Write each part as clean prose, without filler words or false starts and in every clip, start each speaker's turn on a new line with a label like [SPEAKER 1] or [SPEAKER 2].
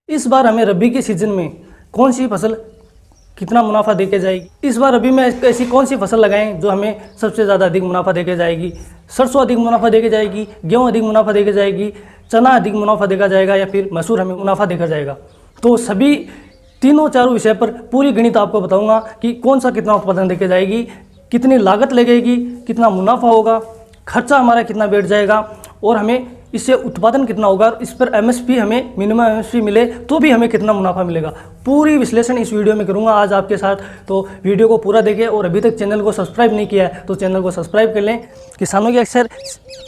[SPEAKER 1] इस बार हमें रबी के सीज़न में कौन सी फसल कितना मुनाफा देके जाएगी। इस बार रबी में ऐसी कौन सी फसल लगाएं जो हमें सबसे ज़्यादा अधिक मुनाफा देके जाएगी। सरसों अधिक मुनाफा देके जाएगी, गेहूँ अधिक मुनाफा देके जाएगी, चना अधिक मुनाफा देगा जाएगा या फिर मसूर हमें मुनाफा देकर जाएगा। तो सभी तीनों चारों विषय पर पूरी गणित आपको बताऊंगा कि कौन सा कितना उत्पादन देके जाएगी, कितनी लागत लगेगी, कितना मुनाफा होगा, खर्चा हमारा कितना बैठ जाएगा और हमें इससे उत्पादन कितना होगा और इस पर एमएसपी हमें मिनिमम एमएसपी मिले तो भी हमें कितना मुनाफा मिलेगा। पूरी विश्लेषण इस वीडियो में करूंगा आज आपके साथ। तो वीडियो को पूरा देखें और अभी तक चैनल को सब्सक्राइब नहीं किया है तो चैनल को सब्सक्राइब कर लें। किसानों की अक्सर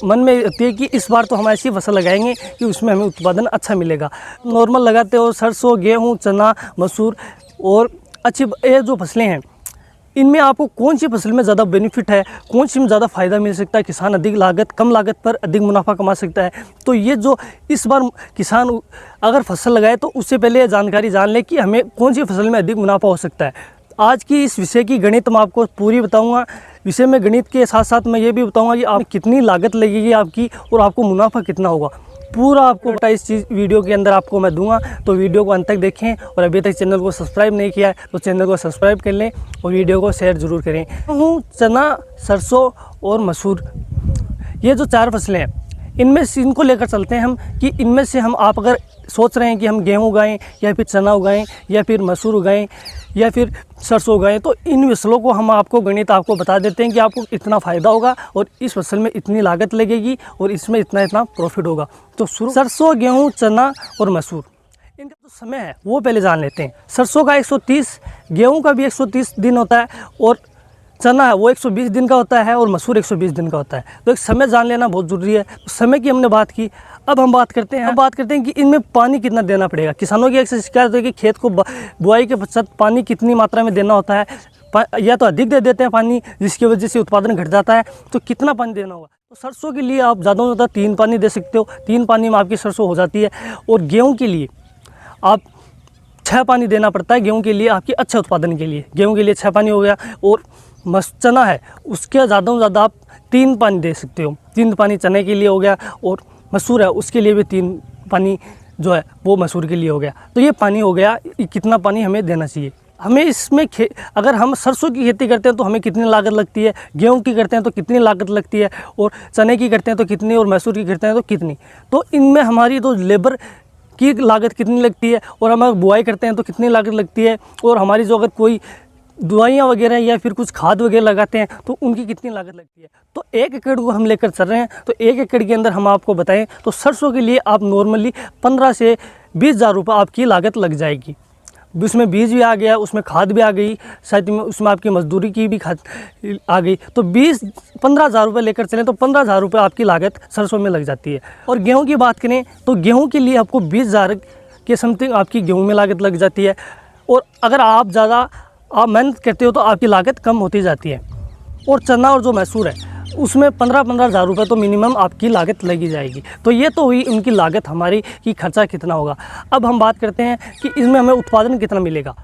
[SPEAKER 1] मन में रहती है कि इस बार तो हम ऐसी फसल लगाएंगे कि उसमें हमें उत्पादन अच्छा मिलेगा। नॉर्मल लगाते हो सरसों, गेहूँ, चना, मसूर और अच्छी ये जो फसलें हैं इनमें आपको कौन सी फसल में ज़्यादा बेनिफिट है, कौन सी में ज़्यादा फ़ायदा मिल सकता है, किसान अधिक लागत कम लागत पर अधिक मुनाफा कमा सकता है। तो ये जो इस बार किसान अगर फसल लगाए तो उससे पहले ये जानकारी जान ले कि हमें कौन सी फसल में अधिक मुनाफा हो सकता है। आज की इस विषय की गणित मैं आपको पूरी बताऊंगा। विषय में गणित के साथ साथ मैं ये भी बताऊंगा कि आप कितनी लागत लगेगी आपकी और आपको मुनाफा कितना होगा। पूरा आपको इस चीज़ वीडियो के अंदर आपको मैं दूंगा। तो वीडियो को अंत तक देखें और अभी तक चैनल को सब्सक्राइब नहीं किया है तो चैनल को सब्सक्राइब कर लें और वीडियो को शेयर ज़रूर करें। चना, सरसों और मसूर ये जो चार फसलें हैं इनमें से इनको लेकर चलते हैं हम कि इनमें से हम आप अगर सोच रहे हैं कि हम गेहूँ उगाएँ या फिर चना उगाएँ या फिर मसूर उगाएँ या फिर सरसों उगाएँ तो इन फसलों को हम आपको गणित आपको बता देते हैं कि आपको इतना फ़ायदा होगा और इस फसल में इतनी लागत लगेगी और इसमें इतना प्रॉफिट होगा। तो सरसों, गेहूँ, चना और मसूर इनका जो समय है वो पहले जान लेते हैं। सरसों का 130, गेहूँ का भी 130 दिन होता है और चना है वो 120 दिन का होता है और मसूर 120 दिन का होता है। तो एक समय जान लेना बहुत ज़रूरी है। तो समय की हमने बात की। अब हम बात करते हैं कि इनमें पानी कितना देना पड़ेगा। किसानों की अक्सर शिकायत है कि खेत को बुआई के पश्चात पानी कितनी मात्रा में देना होता है, या तो अधिक दे देते हैं पानी जिसकी वजह से उत्पादन घट जाता है। तो कितना पानी देना होगा। तो सरसों के लिए आप ज़्यादा से ज़्यादा 3 पानी दे सकते हो। 3 पानी में आपकी सरसों हो जाती है। और गेहूँ के लिए आप 6 पानी देना पड़ता है। गेहूँ के लिए आपके अच्छे उत्पादन के लिए गेहूँ के लिए 6 पानी हो गया। और चना है उसके ज़्यादा से ज़्यादा आप 3 पानी दे सकते हो। 3 पानी चने के लिए हो गया और मसूर है उसके लिए भी 3 पानी जो है वो मसूर के लिए हो गया। तो ये पानी हो गया, कितना पानी हमें देना चाहिए। हमें इसमें अगर हम सरसों की खेती करते हैं तो हमें कितनी लागत लगती है, गेहूं की करते हैं तो कितनी लागत लगती है और चने की करते हैं तो कितनी और मसूर की करते हैं तो कितनी। तो इनमें हमारी तो लेबर की लागत कितनी लगती है और हम अगर बुआई करते हैं तो कितनी लागत लगती है और हमारी जो अगर कोई दवाइयाँ वगैरह या फिर कुछ खाद वगैरह लगाते हैं तो उनकी कितनी लागत लगती है। तो 1 एकड़ को हम लेकर चल रहे हैं। तो 1 एकड़ के अंदर हम आपको बताएं तो सरसों के लिए आप नॉर्मली 15 से 20 हज़ार रुपये आपकी लागत लग जाएगी। उसमें बीज भी आ गया, उसमें खाद भी आ गई, साथ में उसमें आपकी मजदूरी की भी खाद आ गई। तो 15 हज़ार रुपये लेकर चलें तो 15 हज़ार रुपये आपकी लागत सरसों में लग जाती है। और गेहूँ की बात करें तो गेहूँ के लिए आपको 20 हज़ार के समथिंग आपकी गेहूँ में लागत लग जाती है। और अगर आप ज़्यादा मेहनत करते हो तो आपकी लागत कम होती जाती है। और चना और जो मसूर है उसमें 15 हज़ार रुपये तो मिनिमम आपकी लागत लगी जाएगी। तो ये तो हुई उनकी लागत हमारी कि खर्चा कितना होगा। अब हम बात करते हैं कि इसमें हमें उत्पादन कितना मिलेगा,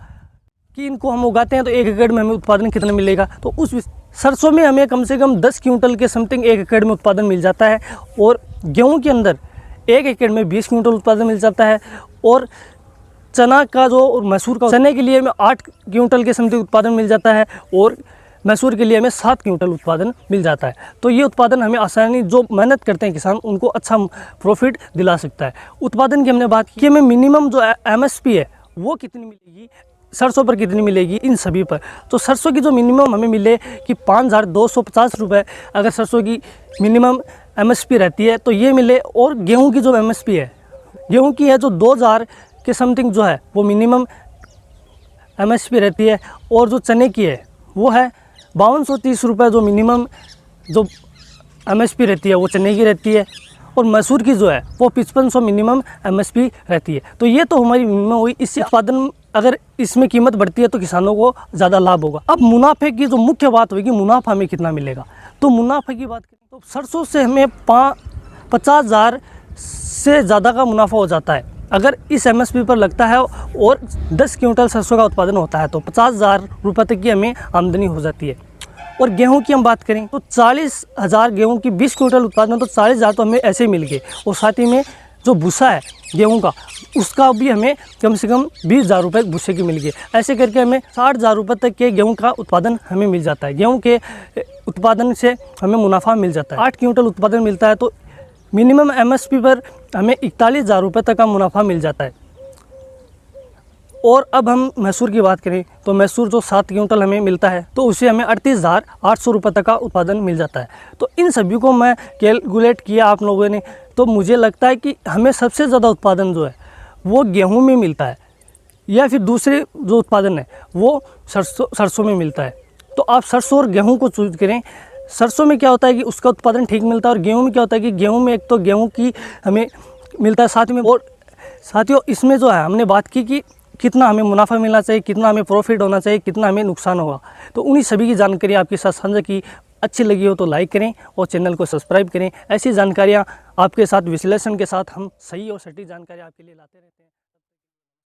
[SPEAKER 1] कि इनको हम उगाते हैं तो 1 एकड़ में हमें उत्पादन कितना मिलेगा। तो उस सरसों में हमें कम से कम 10 क्विंटल के समथिंग 1 एकड़ में उत्पादन मिल जाता है। और गेहूँ के अंदर 1 एकड़ में 20 क्विंटल उत्पादन मिल जाता है। और चना का जो और मसूर का, चने के लिए हमें 8 क्विंटल के समथिंग उत्पादन मिल जाता है और मसूर के लिए हमें 7 क्विंटल उत्पादन मिल जाता है। तो ये उत्पादन हमें आसानी, जो मेहनत करते हैं किसान उनको अच्छा प्रॉफिट दिला सकता है। उत्पादन की हमने बात की, हमें मिनिमम जो एमएसपी है वो कितनी मिलेगी, सरसों पर कितनी मिलेगी, इन सभी पर। तो सरसों की जो मिनिमम हमें मिले कि 5,250 रुपये अगर सरसों की मिनिमम एमएसपी रहती है तो ये मिले। और गेहूँ की जो एमएसपी है, गेहूँ की है जो 2,000 के समथिंग जो है वो मिनिमम एमएसपी रहती है। और जो चने की है वो है 5230 रुपये जो मिनिमम जो एमएसपी रहती है वो चने की रहती है। और मसूर की जो है वो 5500 मिनिमम एमएसपी रहती है। तो ये तो हमारी मिनिमम हुई। इससे उत्पादन अगर इसमें कीमत बढ़ती है तो किसानों को ज़्यादा लाभ होगा। अब मुनाफे की जो मुख्य बात होगी, मुनाफा हमें कितना मिलेगा। तो मुनाफे की बात करें तो सरसों से हमें 50 हज़ार से ज़्यादा का मुनाफा हो जाता है अगर इस एमएसपी पर लगता है। और 10 क्विंटल सरसों का उत्पादन होता है तो 50 हज़ार रुपये तक की हमें आमदनी हो जाती है। और गेहूं की हम बात करें तो 40 हज़ार गेहूँ की 20 क्विंटल उत्पादन, तो 40 हज़ार तो हमें ऐसे ही मिल गए। और साथ ही में जो भूसा है गेहूं का, उसका भी हमें कम से कम 20,000 रुपये भूसे की मिल गई। ऐसे करके हमें 60,000 रुपये तक के गेहूं का उत्पादन हमें मिल जाता है। गेहूं के उत्पादन से हमें मुनाफा मिल जाता है। 8 क्विंटल उत्पादन मिलता है तो मिनिमम MSP पर हमें 41,000 रुपये तक का मुनाफा मिल जाता है। और अब हम मैसूर की बात करें तो मैसूर जो 7 क्विंटल हमें मिलता है तो उसे हमें 38,800 रुपये तक का उत्पादन मिल जाता है। तो इन सभी को मैं कैलकुलेट किया आप लोगों ने, तो मुझे लगता है कि हमें सबसे ज़्यादा उत्पादन जो है वो गेहूं में मिलता है, या फिर दूसरे जो उत्पादन है वो सरसों में मिलता है। तो आप सरसों और गेहूँ को चूज करें। सरसों में क्या होता है कि उसका उत्पादन ठीक मिलता है, और गेहूँ में क्या होता है कि गेहूँ में एक तो गेहूँ की हमें मिलता है साथ में। और साथियों इसमें जो है हमने बात की कि कितना हमें मुनाफा मिलना चाहिए, कितना हमें प्रॉफिट होना चाहिए, कितना हमें नुकसान होगा। तो उन्हीं सभी की जानकारी आपके साथ साझा की। अच्छी लगी हो तो लाइक करें और चैनल को सब्सक्राइब करें। ऐसी जानकारियाँ आपके साथ विश्लेषण के साथ हम सही और सटीक जानकारी आपके लिए लाते रहते हैं।